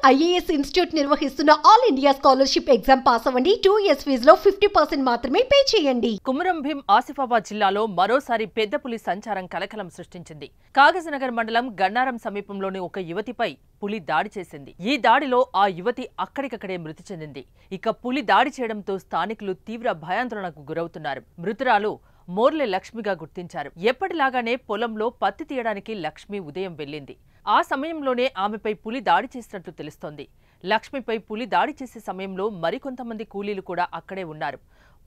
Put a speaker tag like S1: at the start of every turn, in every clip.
S1: IAS institute నిర్వహిస్తున్న all India scholarship exam pass అవ్వండి. 2 years ఫీజులో 50% మాత్రమే పే చేయండి.
S2: కుమరం భీం ఆసిఫాబాద్ జిల్లాలో మరోసారి పెద్ద పులి సంచారం కలకలం సృష్టించింది. కాగజ్నగర్ మండలం గన్నారం సమీపంలోని ఒక యువతిపై పులి దాడి చేసింది. ఈ దాడిలో ఆ యువతి అక్కడికక్కడే మృతి చెందింది. ఇక పులి దాడి చేయడంతో స్థానికులు తీవ్ర భయాందోళనకు గురవుతున్నారు. మృతురాలు మోర్లే లక్ష్మిగా గుర్తించారు. ఎప్పటిలాగానే పొలంలో పత్తి తీయడానికి లక్ష్మి ఉదయం వెళ్లింది. ఆ సమయంలోనే ఆమెపై పులి దాడి చేసినట్లు తెలుస్తోంది. లక్ష్మిపై పులి దాడి చేసే సమయంలో మరికొంతమంది కూలీలు కూడా అక్కడే ఉన్నారు.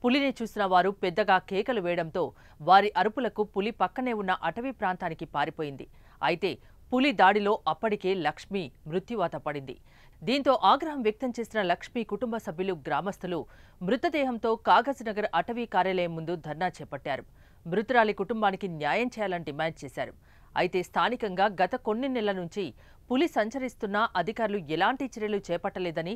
S2: పులిని చూసిన వారు పెద్దగా కేకలు వేయడంతో వారి అరుపులకు పులి పక్కనే ఉన్న అటవీ ప్రాంతానికి పారిపోయింది. అయితే పులి దాడిలో అప్పటికే లక్ష్మి మృత్యువాత పడింది. దీంతో ఆగ్రహం వ్యక్తం చేసిన లక్ష్మి కుటుంబ సభ్యులు, గ్రామస్తులు మృతదేహంతో కాగజ్నగర్ అటవీ కార్యాలయం ముందు ధర్నా చేపట్టారు. మృతురాలి కుటుంబానికి న్యాయం చేయాలని డిమాండ్ చేశారు. అయితే స్థానికంగా గత కొన్ని నెలల నుంచి పులి సంచరిస్తున్నా అధికారులు ఎలాంటి చర్యలు చేపట్టలేదని,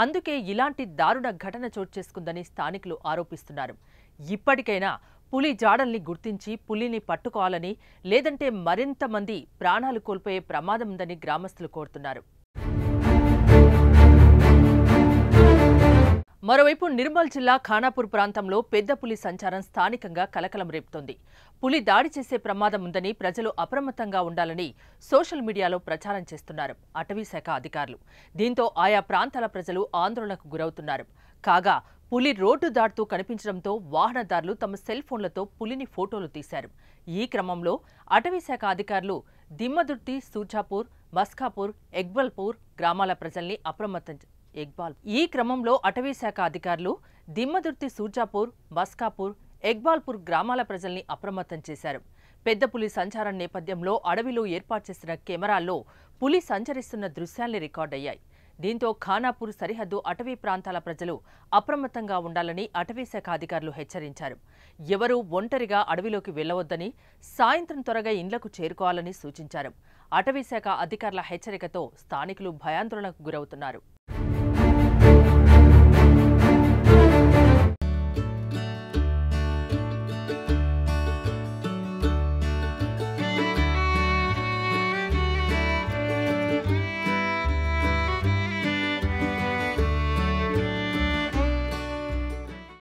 S2: అందుకే ఇలాంటి దారుణ ఘటన చోటు చేసుకుందని స్థానికులు ఆరోపిస్తున్నారు. ఇప్పటికైనా పులి జాడల్ని గుర్తించి పులిని పట్టుకోవాలని, లేదంటే మరింత మంది ప్రాణాలు కోల్పోయే ప్రమాదం ఉందని గ్రామస్తులు కోరుతున్నారు. మరోవైపు నిర్మల్ జిల్లా ఖానాపూర్ ప్రాంతంలో పెద్ద పులి సంచారం స్థానికంగా కలకలం రేపుతోంది. పులి దాడి చేసే ప్రమాదం ఉందని ప్రజలు అప్రమత్తంగా ఉండాలని సోషల్ మీడియాలో ప్రచారం చేస్తున్నారు అటవీశాఖ అధికారులు. దీంతో ఆయా ప్రాంతాల ప్రజలు ఆందోళనకు గురవుతున్నారు. కాగా పులి రోడ్డు దాటుతూ కనిపించడంతో వాహనదారులు తమ సెల్ ఫోన్లతో పులిని ఫోటోలు తీశారు. ఈ క్రమంలో అటవీశాఖ అధికారులు దిమ్మదుర్తి, సూర్జాపూర్, మస్కాపూర్, ఎగ్బల్పూర్ గ్రామాల ప్రజల్ని అప్రమత్తం ఈ క్రమంలో అటవీశాఖ అధికారులు దిమ్మదుర్తి, సూర్జాపూర్, మస్కాపూర్, ఎగ్బాల్పూర్ గ్రామాల ప్రజల్ని అప్రమత్తం చేశారు. పెద్ద పులి సంచారం నేపథ్యంలో అడవిలో ఏర్పాటు చేసిన కెమెరాల్లో పులి సంచరిస్తున్న దృశ్యాల్ని రికార్డయ్యాయి. దీంతో ఖానాపూర్ సరిహద్దు అటవీ ప్రాంతాల ప్రజలు అప్రమత్తంగా ఉండాలని అటవీశాఖ అధికారులు హెచ్చరించారు. ఎవరూ ఒంటరిగా అడవిలోకి వెళ్లవద్దని, సాయంత్రం త్వరగా ఇండ్లకు చేరుకోవాలని సూచించారు. అటవీశాఖ అధికారుల హెచ్చరికతో స్థానికులు భయాందోళనకు గురవుతున్నారు.